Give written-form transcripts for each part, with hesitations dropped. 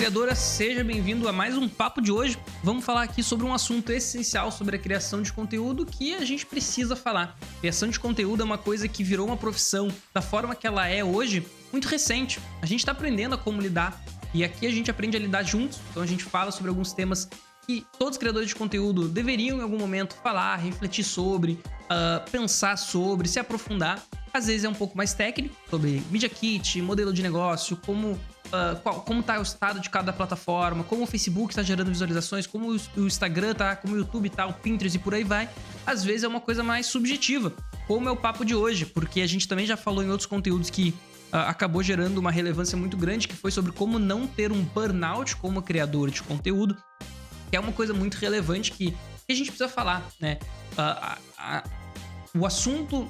Criadora, seja bem-vindo a mais um papo de hoje. Vamos falar aqui sobre um assunto essencial sobre a criação de conteúdo que a gente precisa falar. Criação de conteúdo é uma coisa que virou uma profissão da forma que ela é hoje, muito recente. A gente está aprendendo a como lidar e aqui a gente aprende a lidar juntos. Então a gente fala sobre alguns temas que todos os criadores de conteúdo deveriam em algum momento falar, refletir sobre, pensar sobre, se aprofundar. Às vezes é um pouco mais técnico, sobre Media Kit, modelo de negócio, como está o estado de cada plataforma, como o Facebook está gerando visualizações, como o Instagram tá, como o YouTube tá, o Pinterest e por aí vai. Às vezes é uma coisa mais subjetiva, como é o papo de hoje, porque a gente também já falou em outros conteúdos que acabou gerando uma relevância muito grande, que foi sobre como não ter um burnout como criador de conteúdo, que é uma coisa muito relevante que a gente precisa falar, né? O assunto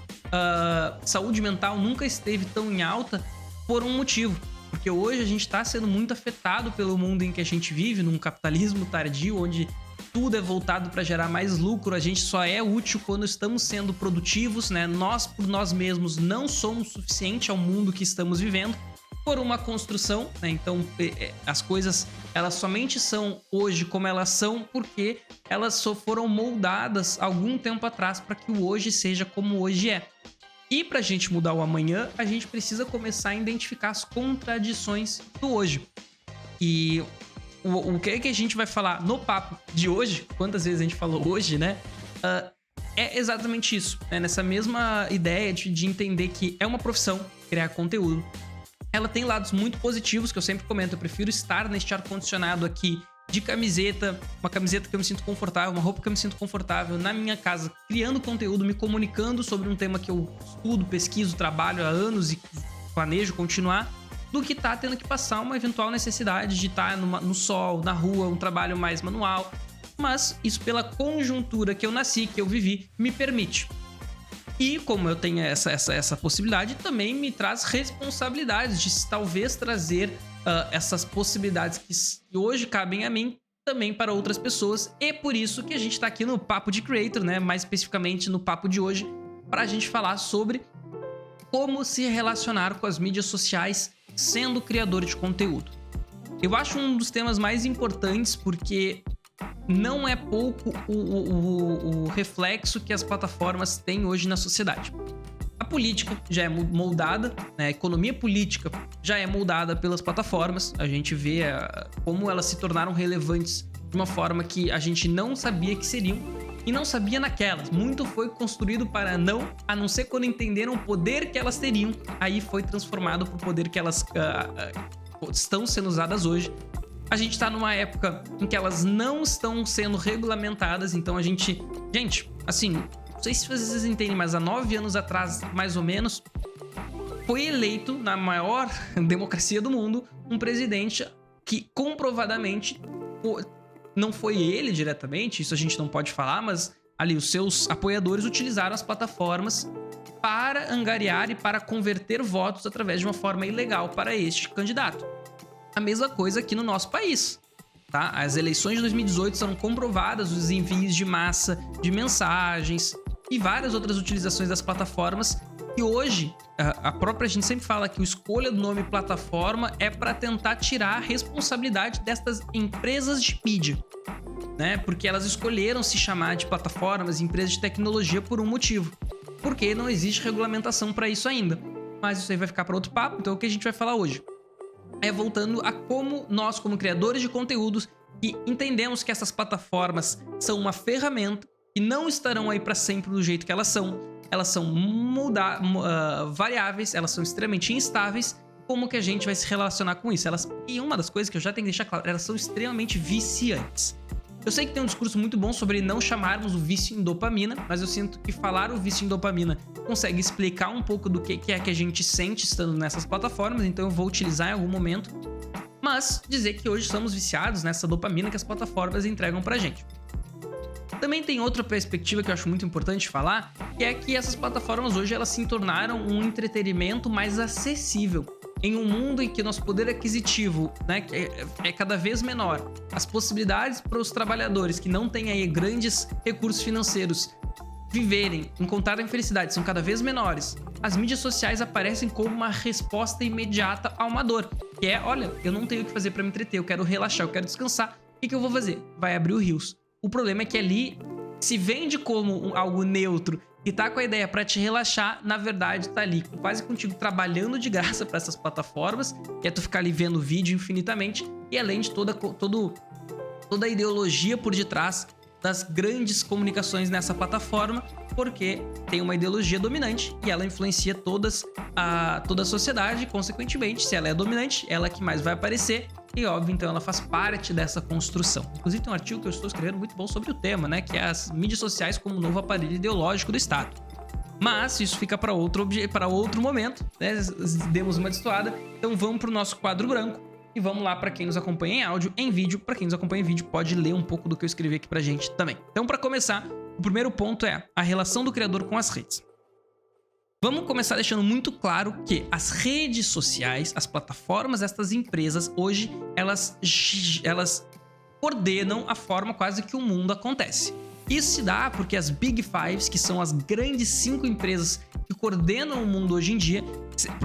saúde mental nunca esteve tão em alta por um motivo. Porque hoje a gente está sendo muito afetado pelo mundo em que a gente vive, num capitalismo tardio, onde tudo é voltado para gerar mais lucro. A gente só é útil quando estamos sendo produtivos, né? Nós, por nós mesmos, não somos suficiente ao mundo que estamos vivendo por uma construção, né? Então, as coisas, elas somente são hoje como elas são porque elas só foram moldadas algum tempo atrás para que o hoje seja como hoje é. E pra gente mudar o amanhã, a gente precisa começar a identificar as contradições do hoje. E o que é que a gente vai falar no papo de hoje, quantas vezes a gente falou hoje, né? É exatamente isso, né? Nessa mesma ideia de entender que é uma profissão criar conteúdo. Ela tem lados muito positivos, que eu sempre comento. Eu prefiro estar neste ar-condicionado aqui, de camiseta, uma camiseta que eu me sinto confortável, uma roupa que eu me sinto confortável, na minha casa, criando conteúdo, me comunicando sobre um tema que eu estudo, pesquiso, trabalho há anos e planejo continuar, do que tá tendo que passar uma eventual necessidade de estar no sol, na rua, um trabalho mais manual. Mas isso, pela conjuntura que eu nasci, que eu vivi, me permite. E como eu tenho essa possibilidade, também me traz responsabilidades de talvez trazer essas possibilidades que hoje cabem a mim também para outras pessoas. E por isso que a gente está aqui no Papo de Creator, né? Mais especificamente no papo de hoje, para a gente falar sobre como se relacionar com as mídias sociais sendo criador de conteúdo. Eu acho um dos temas mais importantes porque não é pouco o reflexo que as plataformas têm hoje na sociedade. A política já é moldada, né? A economia política já é moldada pelas plataformas. A gente vê como elas se tornaram relevantes de uma forma que a gente não sabia que seriam e não sabia naquelas. Muito foi construído para a não ser quando entenderam o poder que elas teriam. Aí foi transformado para o poder que elas estão sendo usadas hoje. A gente tá numa época em que elas não estão sendo regulamentadas, então a gente... Gente, assim, não sei se vocês entendem, mas há 9 anos atrás, mais ou menos, foi eleito na maior democracia do mundo um presidente que comprovadamente não foi ele diretamente, isso a gente não pode falar, mas ali os seus apoiadores utilizaram as plataformas para angariar e para converter votos através de uma forma ilegal para este candidato. A mesma coisa aqui no nosso país, tá? As eleições de 2018 são comprovadas os envios de massa de mensagens e várias outras utilizações das plataformas que hoje a gente sempre fala que a escolha do nome plataforma é para tentar tirar a responsabilidade destas empresas de mídia, né? Porque elas escolheram se chamar de plataformas, empresas de tecnologia por um motivo, porque não existe regulamentação para isso ainda. Mas isso aí vai ficar para outro papo, então é o que a gente vai falar hoje. Voltando a como nós, como criadores de conteúdos, que entendemos que essas plataformas são uma ferramenta e não estarão aí para sempre do jeito que elas são variáveis, elas são extremamente instáveis. Como que a gente vai se relacionar com isso? E uma das coisas que eu já tenho que deixar claro, elas são extremamente viciantes. Eu sei que tem um discurso muito bom sobre não chamarmos o vício em dopamina, mas eu sinto que falar o vício em dopamina consegue explicar um pouco do que é que a gente sente estando nessas plataformas, então eu vou utilizar em algum momento. Mas dizer que hoje somos viciados nessa dopamina que as plataformas entregam pra gente. Também tem outra perspectiva que eu acho muito importante falar, que é que essas plataformas hoje elas se tornaram um entretenimento mais acessível. Em um mundo em que nosso poder aquisitivo, né, é cada vez menor, as possibilidades para os trabalhadores que não têm aí grandes recursos financeiros viverem, encontrarem felicidade são cada vez menores, as mídias sociais aparecem como uma resposta imediata a uma dor. que é, olha, eu não tenho o que fazer pra me entreter, eu quero relaxar, eu quero descansar. O que eu vou fazer? Vai abrir o Reels. O problema é que ali se vende como algo neutro e tá com a ideia pra te relaxar, na verdade tá ali quase contigo trabalhando de graça pra essas plataformas, que é tu ficar ali vendo vídeo infinitamente, e além de toda a ideologia por detrás das grandes comunicações nessa plataforma, porque tem uma ideologia dominante e ela influencia toda a sociedade, consequentemente, se ela é dominante, ela é que mais vai aparecer, e óbvio, então ela faz parte dessa construção. Inclusive tem um artigo que eu estou escrevendo muito bom sobre o tema, né, que é as mídias sociais como novo aparelho ideológico do Estado. Mas isso fica para outro momento, né, demos uma destoada, então vamos para o nosso quadro branco. E vamos lá para quem nos acompanha em áudio, em vídeo. Para quem nos acompanha em vídeo, pode ler um pouco do que eu escrevi aqui pra gente também. Então, para começar, o primeiro ponto é a relação do criador com as redes. Vamos começar deixando muito claro que as redes sociais, as plataformas, estas empresas, hoje, elas coordenam a forma quase que o mundo acontece. Isso se dá porque as Big Fives, que são as grandes 5 empresas que coordenam o mundo hoje em dia,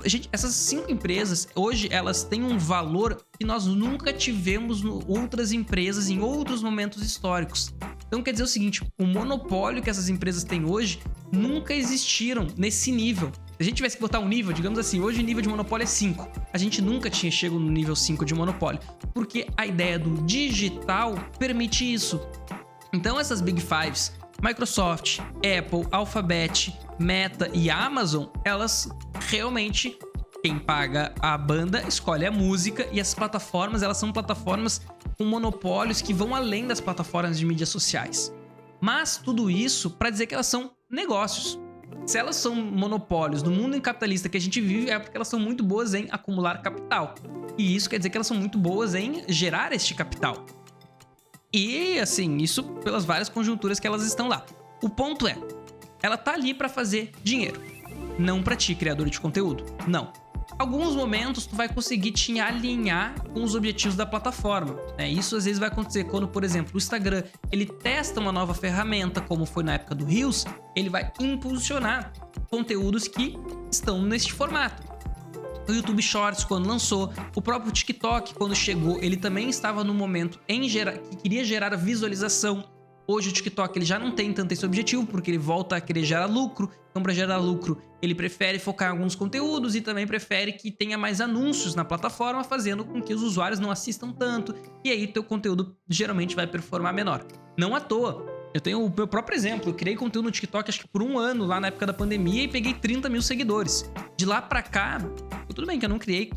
gente, essas 5 empresas, hoje, elas têm um valor que nós nunca tivemos em outras empresas em outros momentos históricos. Então quer dizer o seguinte, o monopólio que essas empresas têm hoje nunca existiram nesse nível. Se a gente tivesse que botar um nível, digamos assim, hoje o nível de monopólio é 5. A gente nunca tinha chegado no nível 5 de monopólio, porque a ideia do digital permite isso. Então essas Big Fives, Microsoft, Apple, Alphabet, Meta e Amazon, elas realmente, quem paga a banda escolhe a música, e as plataformas, elas são plataformas com monopólios que vão além das plataformas de mídias sociais. Mas tudo isso para dizer que elas são negócios. Se elas são monopólios no mundo capitalista que a gente vive, é porque elas são muito boas em acumular capital. E isso quer dizer que elas são muito boas em gerar este capital. E, assim, isso pelas várias conjunturas que elas estão lá. O ponto é, ela tá ali para fazer dinheiro. Não para ti, criador de conteúdo. Não. Alguns momentos tu vai conseguir te alinhar com os objetivos da plataforma, né? Isso às vezes vai acontecer quando, por exemplo, o Instagram, ele testa uma nova ferramenta, como foi na época do Reels, ele vai impulsionar conteúdos que estão neste formato. O YouTube Shorts, quando lançou, o próprio TikTok, quando chegou, ele também estava no momento que queria gerar visualização. Hoje o TikTok ele já não tem tanto esse objetivo, porque ele volta a querer gerar lucro. Então, para gerar lucro, ele prefere focar em alguns conteúdos e também prefere que tenha mais anúncios na plataforma, fazendo com que os usuários não assistam tanto. E aí, teu conteúdo geralmente vai performar menor. Não à toa. Eu tenho o meu próprio exemplo. Eu criei conteúdo no TikTok, acho que por 1 ano, lá na época da pandemia, e peguei 30 mil seguidores. De lá pra cá, tudo bem que eu não criei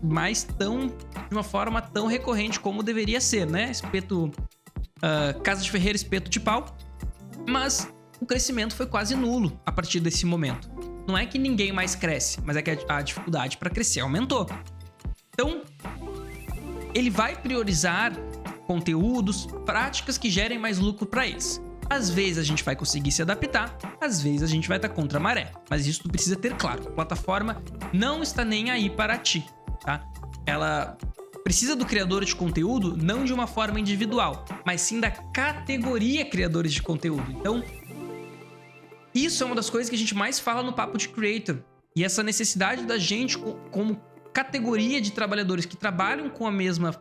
mais de uma forma tão recorrente como deveria ser, né? Casa de ferreiro, espeto de pau. Mas o crescimento foi quase nulo a partir desse momento. Não é que ninguém mais cresce, mas é que a dificuldade para crescer aumentou. Então, ele vai priorizar conteúdos, práticas que gerem mais lucro para eles. Às vezes a gente vai conseguir se adaptar, às vezes a gente vai estar contra a maré. Mas isso tu precisa ter claro. A plataforma não está nem aí para ti, tá? Ela precisa do criador de conteúdo não de uma forma individual, mas sim da categoria criadores de conteúdo. Então, isso é uma das coisas que a gente mais fala no Papo de Creator. E essa necessidade da gente, como categoria de trabalhadores que trabalham com a mesma,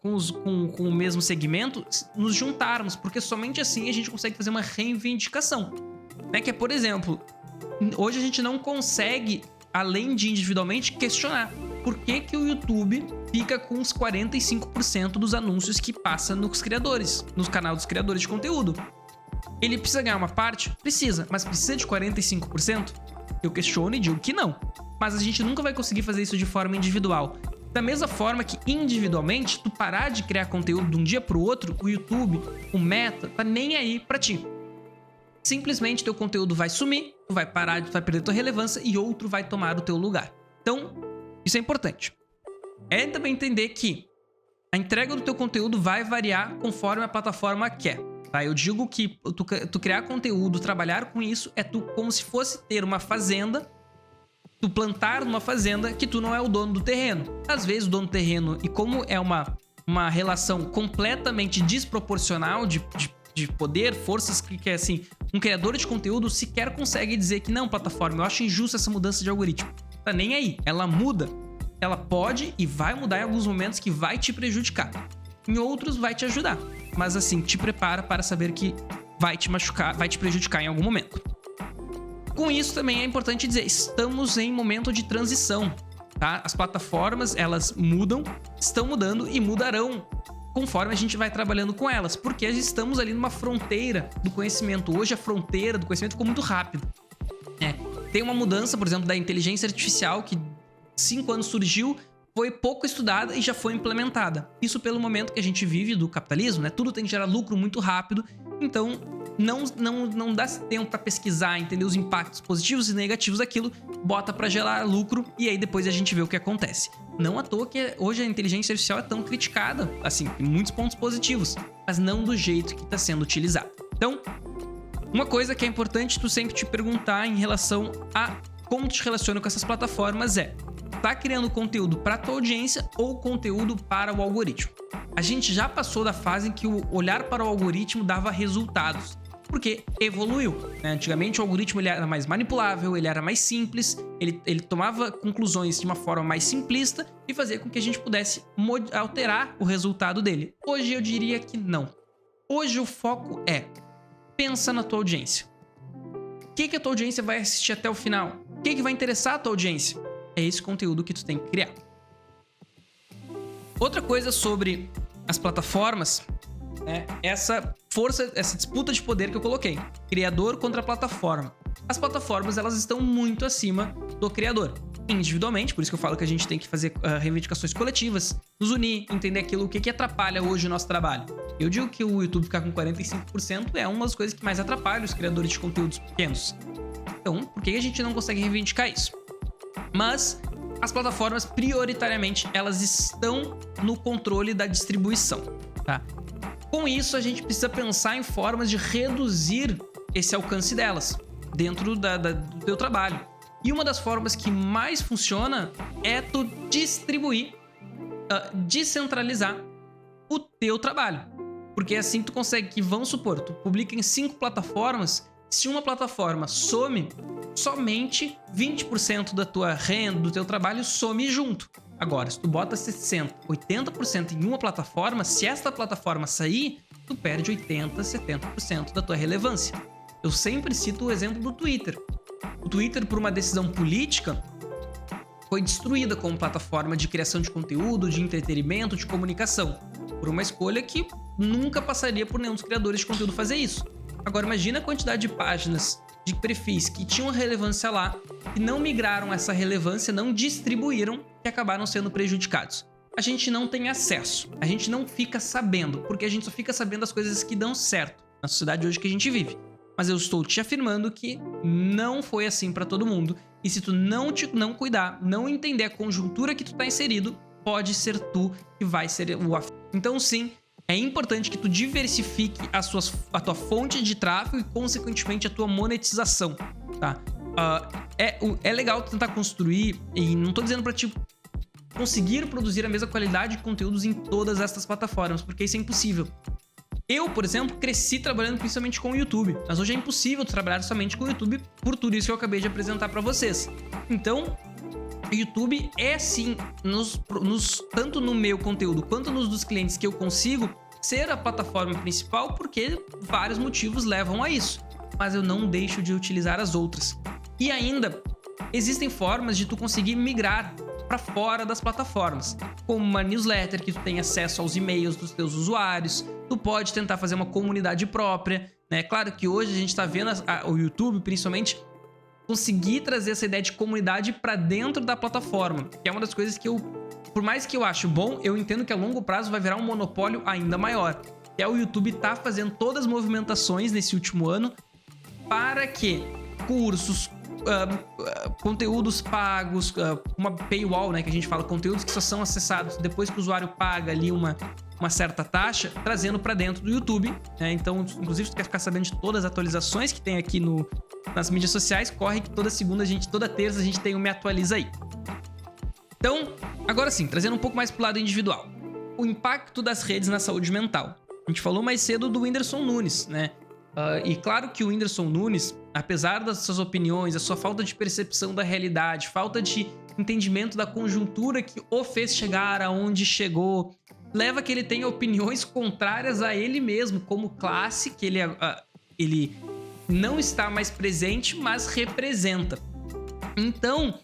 com o mesmo segmento, nos juntarmos, porque somente assim a gente consegue fazer uma reivindicação. Né? Que é, por exemplo, hoje a gente não consegue, além de individualmente, questionar por que o YouTube fica com os 45% dos anúncios que passa nos criadores, nos canais dos criadores de conteúdo. Ele precisa ganhar uma parte? Precisa, mas precisa de 45%? Eu questiono e digo que não. Mas a gente nunca vai conseguir fazer isso de forma individual. Da mesma forma que individualmente, tu parar de criar conteúdo de um dia pro outro, o YouTube, o Meta, tá nem aí pra ti. Simplesmente teu conteúdo vai sumir, tu vai parar, tu vai perder tua relevância e outro vai tomar o teu lugar. Então, isso é importante. É também entender que a entrega do teu conteúdo vai variar conforme a plataforma quer. Tá? Eu digo que tu criar conteúdo, trabalhar com isso, é tu como se fosse ter uma fazenda, tu plantar numa fazenda que tu não é o dono do terreno. Às vezes o dono do terreno, e como é uma relação completamente desproporcional de poder, forças que assim, um criador de conteúdo sequer consegue dizer que não, plataforma, eu acho injusta essa mudança de algoritmo. Tá nem aí, ela muda. ela pode e vai mudar em alguns momentos que vai te prejudicar. Em outros vai te ajudar. Mas assim, te prepara para saber que vai te machucar, vai te prejudicar em algum momento. Com isso também é importante dizer, estamos em momento de transição, tá? As plataformas, elas mudam, estão mudando e mudarão conforme a gente vai trabalhando com elas, porque estamos ali numa fronteira do conhecimento. Hoje a fronteira do conhecimento ficou muito rápido. Tem uma mudança, por exemplo, da inteligência artificial que 5 anos surgiu, foi pouco estudada e já foi implementada. Isso pelo momento que a gente vive do capitalismo, né? Tudo tem que gerar lucro muito rápido, então não dá tempo para pesquisar, entender os impactos positivos e negativos daquilo, bota para gerar lucro e aí depois a gente vê o que acontece. Não à toa que hoje a inteligência artificial é tão criticada, assim, tem muitos pontos positivos, mas não do jeito que está sendo utilizado. Então, uma coisa que é importante tu sempre te perguntar em relação a como tu te relaciona com essas plataformas é: tá criando conteúdo para tua audiência ou conteúdo para o algoritmo? A gente já passou da fase em que o olhar para o algoritmo dava resultados, porque evoluiu, né? Antigamente o algoritmo ele era mais manipulável, ele era mais simples, ele tomava conclusões de uma forma mais simplista e fazia com que a gente pudesse alterar o resultado dele. Hoje eu diria que não. Hoje o foco é: pensa na tua audiência. O que a tua audiência vai assistir até o final? O que vai interessar a tua audiência? É esse conteúdo que tu tem que criar. Outra coisa sobre as plataformas é essa força, essa disputa de poder que eu coloquei. Criador contra plataforma. As plataformas, elas estão muito acima do criador. Individualmente, por isso que eu falo que a gente tem que fazer reivindicações coletivas, nos unir, entender aquilo, o que atrapalha hoje o nosso trabalho. Eu digo que o YouTube ficar com 45% é uma das coisas que mais atrapalha os criadores de conteúdos pequenos. Então, por que a gente não consegue reivindicar isso? Mas as plataformas, prioritariamente, elas estão no controle da distribuição, tá? Com isso, a gente precisa pensar em formas de reduzir esse alcance delas dentro do teu trabalho. E uma das formas que mais funciona é tu distribuir, descentralizar o teu trabalho. Porque assim tu consegue que, vamos supor, tu publica em 5 plataformas, se uma plataforma some, somente 20% da tua renda, do teu trabalho, some junto. Agora, se tu bota 60%, 80% em uma plataforma, se esta plataforma sair, tu perde 80%, 70% da tua relevância. Eu sempre cito o exemplo do Twitter. O Twitter, por uma decisão política, foi destruída como plataforma de criação de conteúdo, de entretenimento, de comunicação. Por uma escolha que nunca passaria por nenhum dos criadores de conteúdo fazer isso. Agora imagina a quantidade de páginas, de perfis que tinham relevância lá, que não migraram essa relevância, não distribuíram e acabaram sendo prejudicados. A gente não tem acesso, a gente não fica sabendo, porque a gente só fica sabendo as coisas que dão certo na sociedade hoje que a gente vive. Mas eu estou te afirmando que não foi assim para todo mundo. E se tu não cuidar, não entender a conjuntura que tu tá inserido, pode ser tu que vai ser o afetado. Então sim, é importante que tu diversifique a tua fonte de tráfego e, consequentemente, a tua monetização, tá? É legal tu tentar construir, e não tô dizendo pra ti conseguir produzir a mesma qualidade de conteúdos em todas estas plataformas, porque isso é impossível. Eu, por exemplo, cresci trabalhando principalmente com o YouTube, mas hoje é impossível trabalhar somente com o YouTube por tudo isso que eu acabei de apresentar para vocês. Então, o YouTube é sim, tanto no meu conteúdo quanto nos dos clientes que eu consigo ser a plataforma principal, porque vários motivos levam a isso. Mas eu não deixo de utilizar as outras. E ainda, existem formas de tu conseguir migrar para fora das plataformas, como uma newsletter que tu tem acesso aos e-mails dos teus usuários. Tu pode tentar fazer uma comunidade própria, né? Claro que hoje a gente tá vendo o YouTube, principalmente, conseguir trazer essa ideia de comunidade para dentro da plataforma, que é uma das coisas que eu, por mais que eu acho bom, eu entendo que a longo prazo vai virar um monopólio ainda maior. Que é o YouTube tá fazendo todas as movimentações nesse último ano para que cursos, conteúdos pagos, uma paywall, né, que a gente fala, conteúdos que só são acessados depois que o usuário paga ali uma certa taxa, trazendo para dentro do YouTube, né? Então, inclusive, se tu quer ficar sabendo de todas as atualizações que tem aqui nas mídias sociais, corre que toda terça a gente tem o Me Atualiza Aí. Então, agora sim, trazendo um pouco mais pro lado individual. O impacto das redes na saúde mental. A gente falou mais cedo do Whindersson Nunes, né? E claro que o Whindersson Nunes, apesar das suas opiniões, a sua falta de percepção da realidade, falta de entendimento da conjuntura que o fez chegar aonde chegou, leva que ele tenha opiniões contrárias a ele mesmo, como classe, que ele não está mais presente, mas representa. Então,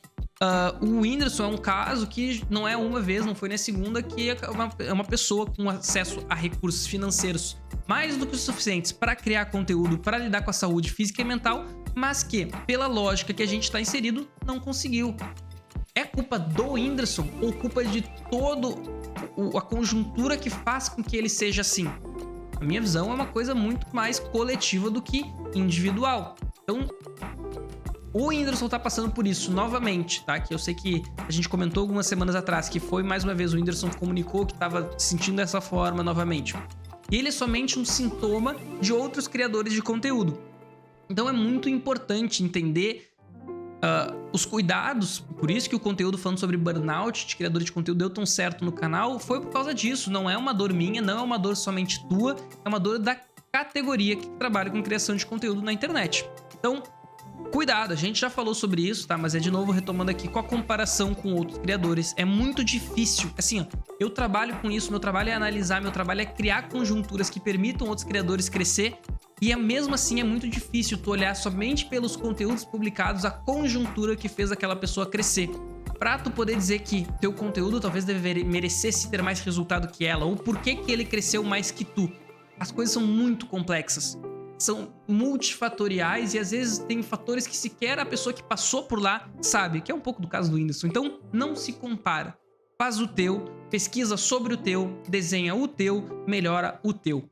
o Whindersson é um caso que não é uma vez, não foi na segunda, que é uma pessoa com acesso a recursos financeiros mais do que os suficientes para criar conteúdo, para lidar com a saúde física e mental, mas que, pela lógica que a gente está inserido, não conseguiu. É culpa do Whindersson ou culpa de toda a conjuntura que faz com que ele seja assim? A minha visão é uma coisa muito mais coletiva do que individual. Então, o Whindersson tá passando por isso novamente, tá? Que eu sei que a gente comentou algumas semanas atrás que foi mais uma vez o Whindersson que comunicou que tava se sentindo dessa forma novamente. E ele é somente um sintoma de outros criadores de conteúdo. Então é muito importante entender os cuidados. Por isso que o conteúdo falando sobre burnout de criadores de conteúdo deu tão certo no canal, foi por causa disso. Não é uma dor minha, não é uma dor somente tua, é uma dor da categoria que trabalha com criação de conteúdo na internet. Então, cuidado, a gente já falou sobre isso, tá? Mas é de novo retomando aqui com a comparação com outros criadores. É muito difícil. Assim, ó, eu trabalho com isso, meu trabalho é analisar, meu trabalho é criar conjunturas que permitam outros criadores crescer. E mesmo assim é muito difícil tu olhar somente pelos conteúdos publicados a conjuntura que fez aquela pessoa crescer. Pra tu poder dizer que teu conteúdo talvez merecesse ter mais resultado que ela, ou por que ele cresceu mais que tu. As coisas são muito complexas. São multifatoriais e às vezes tem fatores que sequer a pessoa que passou por lá sabe, que é um pouco do caso do Whindersson. Então, não se compara. Faz o teu, pesquisa sobre o teu, desenha o teu, melhora o teu.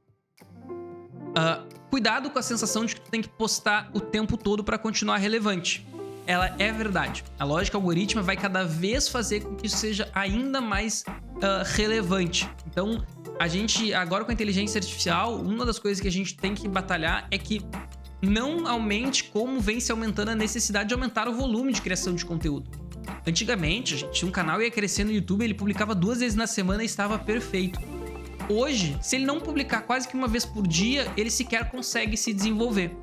Cuidado com a sensação de que tu tem que postar o tempo todo para continuar relevante. Ela é verdade. A lógica algorítmica vai cada vez fazer com que isso seja ainda mais relevante. Então, a gente, agora com a inteligência artificial, uma das coisas que a gente tem que batalhar é que não aumente como vem se aumentando a necessidade de aumentar o volume de criação de conteúdo. Antigamente, a gente tinha um canal e ia crescer no YouTube, ele publicava 2 vezes na semana e estava perfeito. Hoje, se ele não publicar quase que uma vez por dia, ele sequer consegue se desenvolver.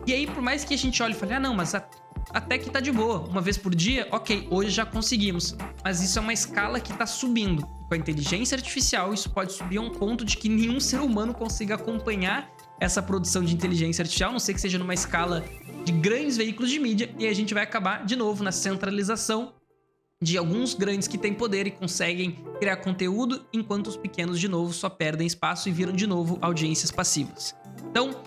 E aí, por mais que a gente olhe e fale, não, mas até que tá de boa, uma vez por dia, ok, hoje já conseguimos. Mas isso é uma escala que tá subindo. Com a inteligência artificial, isso pode subir a um ponto de que nenhum ser humano consiga acompanhar essa produção de inteligência artificial, a não ser que seja numa escala de grandes veículos de mídia, e a gente vai acabar, de novo, na centralização de alguns grandes que têm poder e conseguem criar conteúdo, enquanto os pequenos, de novo, só perdem espaço e viram, de novo, audiências passivas. Então,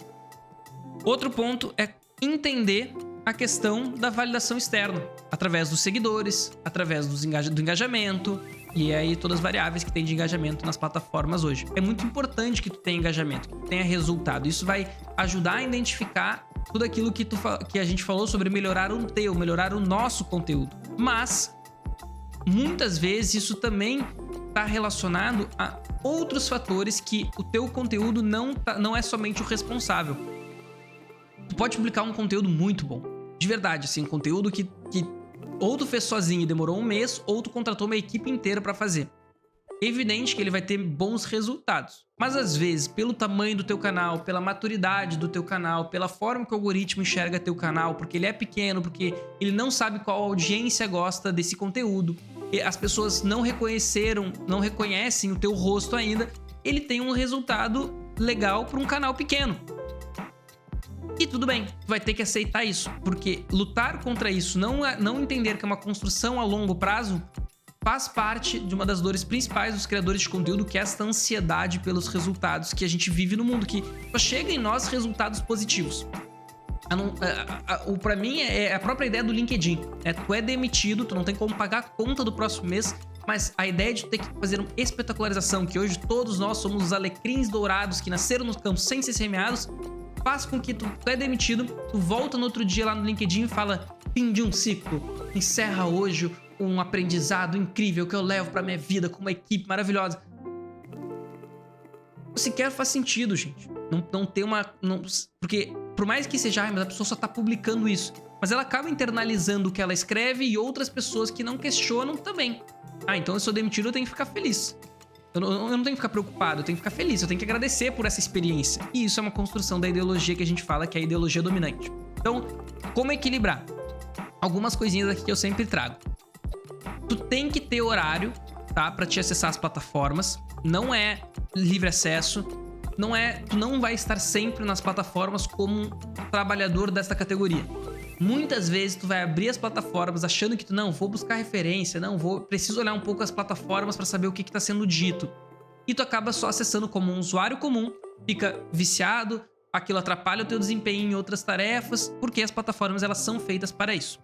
outro ponto é entender a questão da validação externa, através dos seguidores, através do engajamento, e aí todas as variáveis que tem de engajamento nas plataformas hoje. É muito importante que tu tenha engajamento, que tu tenha resultado. Isso vai ajudar a identificar tudo aquilo que a gente falou sobre melhorar o nosso conteúdo. Mas muitas vezes isso também está relacionado a outros fatores que o teu conteúdo não é somente o responsável. Tu pode publicar um conteúdo muito bom, de verdade, assim, conteúdo que ou tu fez sozinho e demorou um mês, ou tu contratou uma equipe inteira para fazer. É evidente que ele vai ter bons resultados, mas às vezes, pelo tamanho do teu canal, pela maturidade do teu canal, pela forma que o algoritmo enxerga teu canal, porque ele é pequeno, porque ele não sabe qual audiência gosta desse conteúdo, as pessoas não reconhecem o teu rosto ainda, ele tem um resultado legal para um canal pequeno. E tudo bem, tu vai ter que aceitar isso, porque lutar contra isso, não entender que é uma construção a longo prazo, faz parte de uma das dores principais dos criadores de conteúdo, que é essa ansiedade pelos resultados que a gente vive no mundo, que só chega em nós resultados positivos. Pra mim, é a própria ideia do LinkedIn. Tu é demitido, tu não tem como pagar a conta do próximo mês, mas a ideia de ter que fazer uma espetacularização, que hoje todos nós somos os alecrins dourados que nasceram nos campos sem ser semeados, faz com que tu é demitido, tu volta no outro dia lá no LinkedIn e fala, fim de um ciclo, encerra hoje um aprendizado incrível que eu levo pra minha vida com uma equipe maravilhosa. Sequer faz sentido, gente. Não ter uma... porque por mais que seja, mas a pessoa só tá publicando isso, mas ela acaba internalizando o que ela escreve e outras pessoas que não questionam também. Então eu sou demitido, eu tenho que ficar feliz. Eu não tenho que ficar preocupado, eu tenho que ficar feliz, eu tenho que agradecer por essa experiência. E isso é uma construção da ideologia que a gente fala, que é a ideologia dominante. Então, como equilibrar? Algumas coisinhas aqui que eu sempre trago. Tu tem que ter horário, tá? Pra te acessar as plataformas. Não é livre acesso. Tu não vai estar sempre nas plataformas como um trabalhador desta categoria. Muitas vezes tu vai abrir as plataformas achando que tu não, vou buscar referência, preciso olhar um pouco as plataformas para saber o que está sendo dito. E tu acaba só acessando como um usuário comum, fica viciado, aquilo atrapalha o teu desempenho em outras tarefas, porque as plataformas elas são feitas para isso,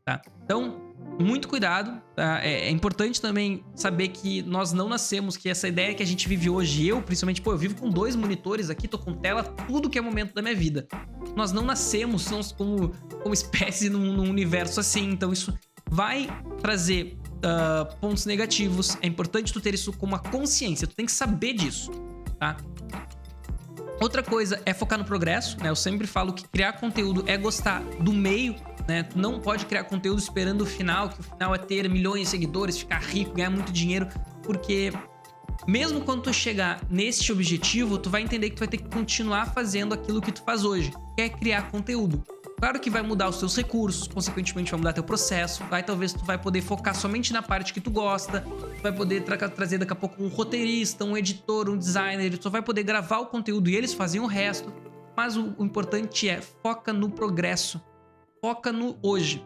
tá? Então, muito cuidado, tá? É importante também saber que nós não nascemos, que essa ideia que a gente vive hoje, eu principalmente, eu vivo com 2 monitores aqui, tô com tela, tudo que é momento da minha vida. Nós não nascemos como espécie num universo assim, então isso vai trazer pontos negativos. É importante tu ter isso como uma consciência, tu tem que saber disso, tá? Outra coisa é focar no progresso, né? Eu sempre falo que criar conteúdo é gostar do meio, né? Tu não pode criar conteúdo esperando o final, que o final é ter milhões de seguidores, ficar rico, ganhar muito dinheiro, porque mesmo quando tu chegar nesse objetivo, tu vai entender que tu vai ter que continuar fazendo aquilo que tu faz hoje, que é criar conteúdo. Claro que vai mudar os teus recursos, consequentemente vai mudar teu processo, talvez tu vai poder focar somente na parte que tu gosta, tu vai poder trazer daqui a pouco um roteirista, um editor, um designer, tu só vai poder gravar o conteúdo e eles fazem o resto, mas o importante é foca no progresso, foca no hoje,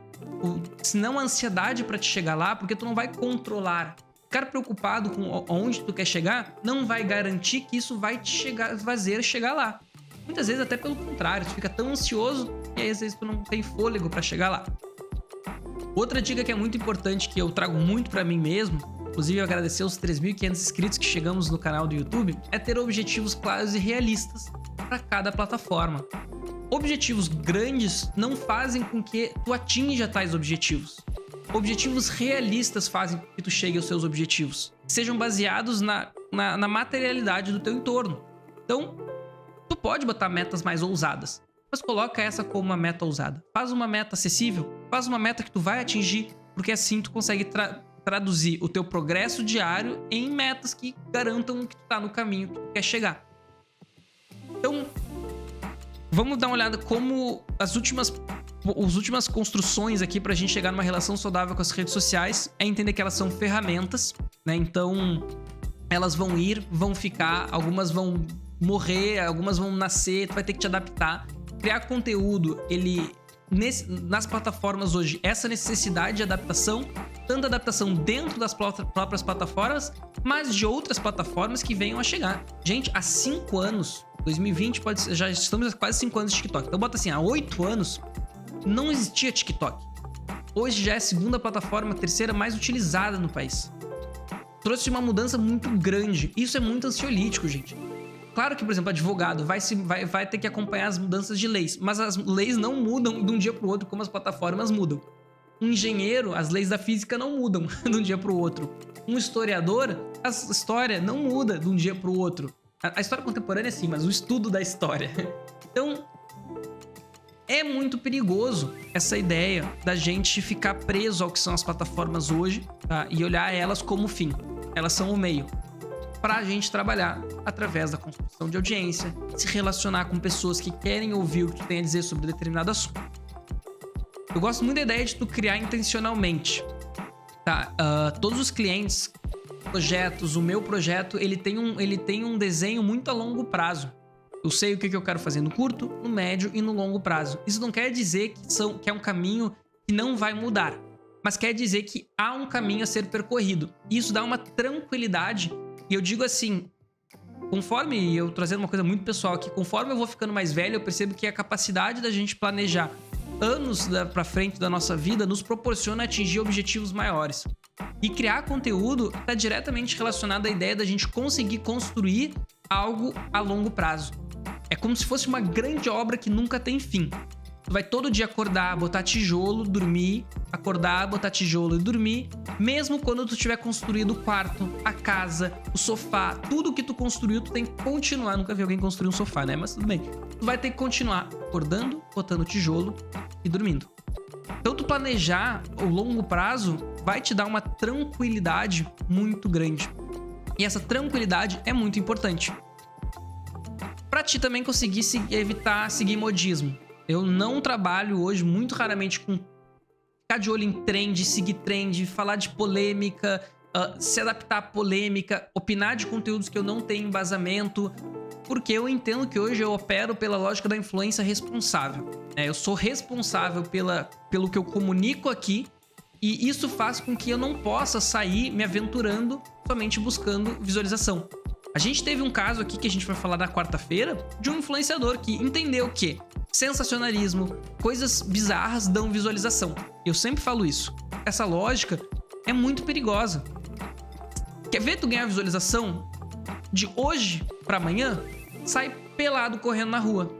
senão a ansiedade para te chegar lá, porque tu não vai controlar. Ficar preocupado com onde tu quer chegar não vai garantir que isso vai te fazer chegar lá. Muitas vezes até pelo contrário, tu fica tão ansioso e aí às vezes tu não tem fôlego para chegar lá. Outra dica que é muito importante, que eu trago muito para mim mesmo, inclusive eu agradecer os 3.500 inscritos que chegamos no canal do YouTube, é ter objetivos claros e realistas para cada plataforma. Objetivos grandes não fazem com que tu atinja tais objetivos. Objetivos realistas fazem com que tu chegue aos seus objetivos, que sejam baseados na materialidade do teu entorno. Então, tu pode botar metas mais ousadas, mas coloca essa como uma meta ousada. Faz uma meta acessível, faz uma meta que tu vai atingir, porque assim tu consegue traduzir o teu progresso diário em metas que garantam que tu tá no caminho que tu quer chegar. Então, vamos dar uma olhada como as últimas construções aqui pra gente chegar numa relação saudável com as redes sociais é entender que elas são ferramentas, né? Então, elas vão ir, vão ficar, algumas vão morrer, algumas vão nascer, tu vai ter que te adaptar. Criar conteúdo, nas plataformas hoje, essa necessidade de adaptação, tanto adaptação dentro das próprias plataformas, mas de outras plataformas que venham a chegar. Gente, há 5 anos, 2020, já estamos há quase 5 anos de TikTok. Então bota assim, há 8 anos, não existia TikTok. Hoje já é a segunda plataforma, a terceira mais utilizada no país. Trouxe uma mudança muito grande. Isso é muito ansiolítico, gente. Claro que, por exemplo, advogado vai ter que acompanhar as mudanças de leis, mas as leis não mudam de um dia para o outro como as plataformas mudam. Um engenheiro, as leis da física não mudam de um dia para o outro. Um historiador, a história não muda de um dia para o outro. A história contemporânea sim, mas o estudo da história. Então, é muito perigoso essa ideia da gente ficar preso ao que são as plataformas hoje, tá? E olhar elas como fim. Elas são o meio para a gente trabalhar através da construção de audiência, se relacionar com pessoas que querem ouvir o que tu tem a dizer sobre determinado assunto. Eu gosto muito da ideia de tu criar intencionalmente, tá? Todos os clientes, projetos, o meu projeto, ele tem um desenho muito a longo prazo. Eu sei o que eu quero fazer no curto, no médio e no longo prazo. Isso não quer dizer que é um caminho que não vai mudar, mas quer dizer que há um caminho a ser percorrido. Isso dá uma tranquilidade. E eu digo assim, conforme eu trazendo uma coisa muito pessoal aqui, conforme eu vou ficando mais velho, eu percebo que a capacidade da gente planejar anos pra frente da nossa vida nos proporciona atingir objetivos maiores. E criar conteúdo está diretamente relacionado à ideia da gente conseguir construir algo a longo prazo. É como se fosse uma grande obra que nunca tem fim. Tu vai todo dia acordar, botar tijolo, dormir, acordar, botar tijolo e dormir, mesmo quando tu tiver construído o quarto, a casa, o sofá, tudo que tu construiu, tu tem que continuar. Nunca vi alguém construir um sofá, né? Mas tudo bem. Tu vai ter que continuar acordando, botando tijolo e dormindo. Então, tu planejar o longo prazo vai te dar uma tranquilidade muito grande. E essa tranquilidade é muito importante. Pra ti também conseguir evitar seguir modismo. Eu não trabalho hoje, muito raramente, com ficar de olho em trend, seguir trend, falar de polêmica, se adaptar à polêmica, opinar de conteúdos que eu não tenho embasamento, porque eu entendo que hoje eu opero pela lógica da influência responsável. Eu sou responsável pelo que eu comunico aqui, e isso faz com que eu não possa sair me aventurando somente buscando visualização. A gente teve um caso aqui que a gente vai falar na quarta-feira de um influenciador que entendeu que sensacionalismo, coisas bizarras dão visualização. Eu sempre falo isso. Essa lógica é muito perigosa. Quer ver tu ganhar visualização? De hoje pra amanhã, sai pelado correndo na rua.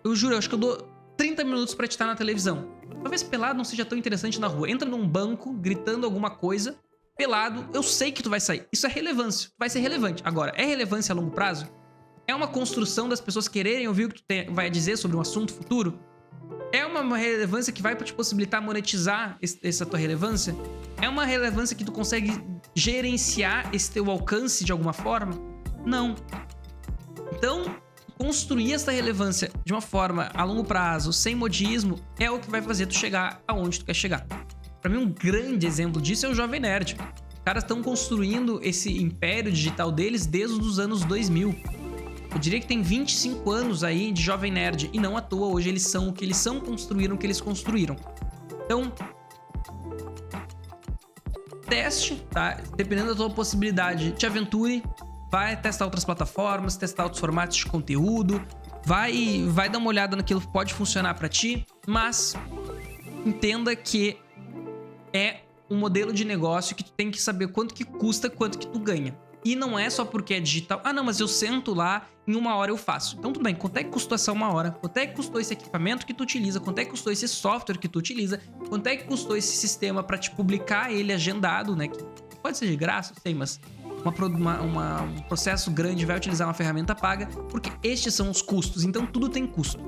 Eu juro, eu acho que eu dou 30 minutos pra te estar na televisão. Talvez pelado não seja tão interessante na rua. Entra num banco, gritando alguma coisa, pelado, eu sei que tu vai sair. Isso é relevância, tu vai ser relevante. Agora, é relevância a longo prazo? É uma construção das pessoas quererem ouvir o que tu vai dizer sobre um assunto futuro? É uma relevância que vai te possibilitar monetizar essa tua relevância? É uma relevância que tu consegue gerenciar esse teu alcance de alguma forma? Não. Então, construir essa relevância de uma forma a longo prazo, sem modismo, é o que vai fazer tu chegar aonde tu quer chegar. Pra mim, um grande exemplo disso é o Jovem Nerd. Os caras estão construindo esse império digital deles desde os anos 2000. Eu diria que tem 25 anos aí de Jovem Nerd, e não à toa hoje eles são o que eles são, construíram o que eles construíram. Então, teste, tá? Dependendo da tua possibilidade, te aventure, vai testar outras plataformas, testar outros formatos de conteúdo, vai dar uma olhada naquilo que pode funcionar pra ti, mas entenda que é um modelo de negócio que tu tem que saber quanto que custa, quanto que tu ganha. E não é só porque é digital. Ah, não, mas eu sento lá, em 1 hora eu faço. Então tudo bem, quanto é que custou essa 1 hora? Quanto é que custou esse equipamento que tu utiliza? Quanto é que custou esse software que tu utiliza? Quanto é que custou esse sistema pra te publicar ele agendado, né? Que pode ser de graça, sei, mas um processo grande vai utilizar uma ferramenta paga, porque estes são os custos. Então tudo tem custo.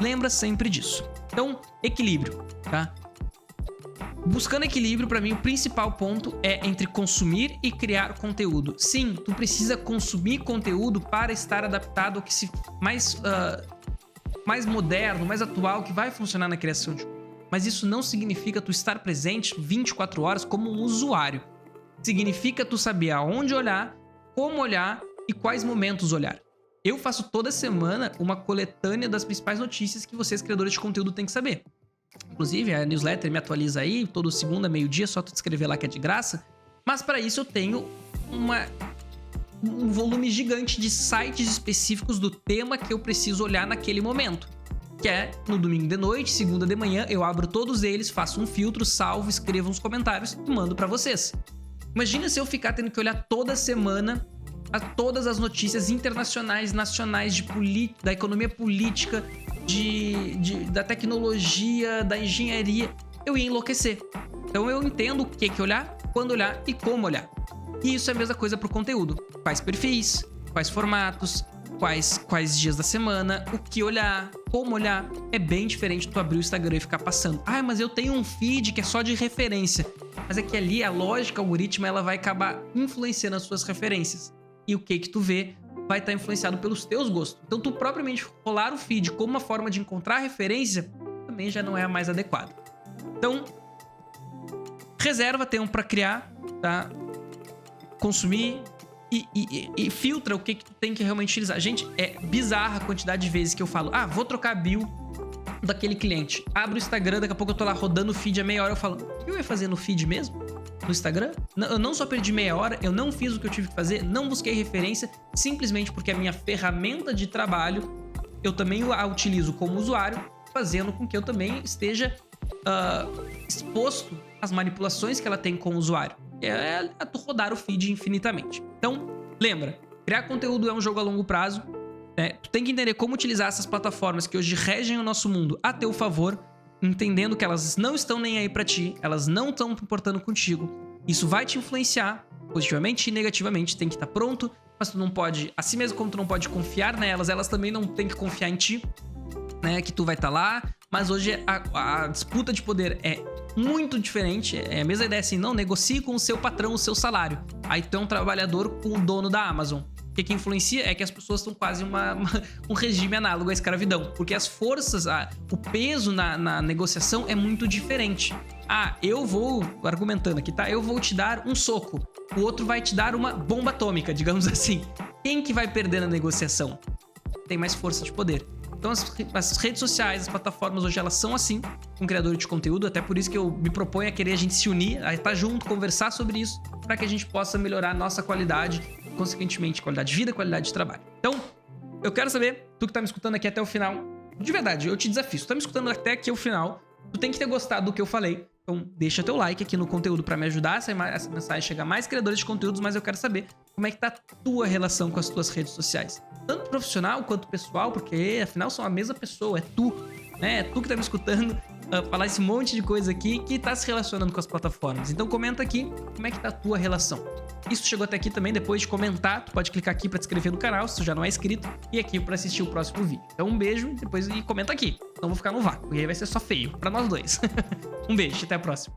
Lembra sempre disso. Então, equilíbrio, tá? Buscando equilíbrio, pra mim, o principal ponto é entre consumir e criar conteúdo. Sim, tu precisa consumir conteúdo para estar adaptado ao que se mais moderno, mais atual, que vai funcionar na criação de conteúdo. Mas isso não significa tu estar presente 24 horas como um usuário. Significa tu saber aonde olhar, como olhar e quais momentos olhar. Eu faço toda semana uma coletânea das principais notícias que vocês, criadores de conteúdo, têm que saber. Inclusive, a newsletter me atualiza aí, todo segunda, meio-dia, só tu escrever lá que é de graça. Mas para isso eu tenho um volume gigante de sites específicos do tema que eu preciso olhar naquele momento. Que é no domingo de noite, segunda de manhã, eu abro todos eles, faço um filtro, salvo, escrevo uns comentários e mando para vocês. Imagina se eu ficar tendo que olhar toda semana a todas as notícias internacionais, nacionais, da economia política, da tecnologia, da engenharia. Eu ia enlouquecer. Então eu entendo o que olhar, quando olhar e como olhar. E isso é a mesma coisa pro conteúdo. Quais perfis, quais formatos, quais dias da semana, o que olhar, como olhar. É bem diferente tu abrir o Instagram e ficar passando. Ah, mas eu tenho um feed que é só de referência. Mas é que ali a lógica algorítmica ela vai acabar influenciando as suas referências. E o que tu vê vai estar influenciado pelos teus gostos. Então tu propriamente rolar o feed como uma forma de encontrar referência também já não é a mais adequada. Então, reserva tempo para criar, tá? Consumir e filtra o que tu tem que realmente utilizar. Gente, é bizarra a quantidade de vezes que eu falo, vou trocar a bio daquele cliente. Abro o Instagram, daqui a pouco eu tô lá rodando o feed a meia hora, eu falo, o que eu ia fazer no feed mesmo? No Instagram? Eu não só perdi meia hora, eu não fiz o que eu tive que fazer, não busquei referência, simplesmente porque a minha ferramenta de trabalho, eu também a utilizo como usuário, fazendo com que eu também esteja exposto às manipulações que ela tem com o usuário. É tu rodar o feed infinitamente. Então, lembra, criar conteúdo é um jogo a longo prazo, né? Tu tem que entender como utilizar essas plataformas que hoje regem o nosso mundo a teu favor, entendendo que elas não estão nem aí pra ti, elas não estão importando contigo. Isso vai te influenciar positivamente e negativamente, tem que estar pronto, mas tu não pode, assim mesmo como tu não pode confiar nelas, elas também não têm que confiar em ti, né, que tu vai estar lá. Mas hoje a disputa de poder é muito diferente, é a mesma ideia assim, não, negocie com o seu patrão o seu salário. Aí tu é um trabalhador com o dono da Amazon. que influencia é que as pessoas estão quase um regime análogo à escravidão. Porque as forças, o peso na negociação é muito diferente. Eu vou, argumentando aqui, tá? Eu vou te dar um soco. O outro vai te dar uma bomba atômica, digamos assim. Quem que vai perder na negociação? Tem mais força de poder. Então as redes sociais, as plataformas hoje, elas são assim, com criador de conteúdo, até por isso que eu me proponho a querer a gente se unir, a estar junto, conversar sobre isso, para que a gente possa melhorar a nossa qualidade, consequentemente, qualidade de vida, qualidade de trabalho. Então, eu quero saber, tu que tá me escutando aqui até o final, de verdade, eu te desafio, se tu tá me escutando até aqui o final, tu tem que ter gostado do que eu falei. Então, deixa teu like aqui no conteúdo para me ajudar essa mensagem chegar a mais criadores de conteúdos, mas eu quero saber como é que tá a tua relação com as tuas redes sociais. Tanto profissional quanto pessoal, porque afinal são a mesma pessoa, é tu, né? É tu que tá me escutando falar esse monte de coisa aqui que tá se relacionando com as plataformas. Então comenta aqui como é que tá a tua relação. Isso chegou até aqui também, depois de comentar, tu pode clicar aqui para te inscrever no canal, se tu já não é inscrito, e aqui para assistir o próximo vídeo. Então um beijo e comenta aqui. Não vou ficar no vácuo, e aí vai ser só feio, para nós dois. Um beijo, até a próxima.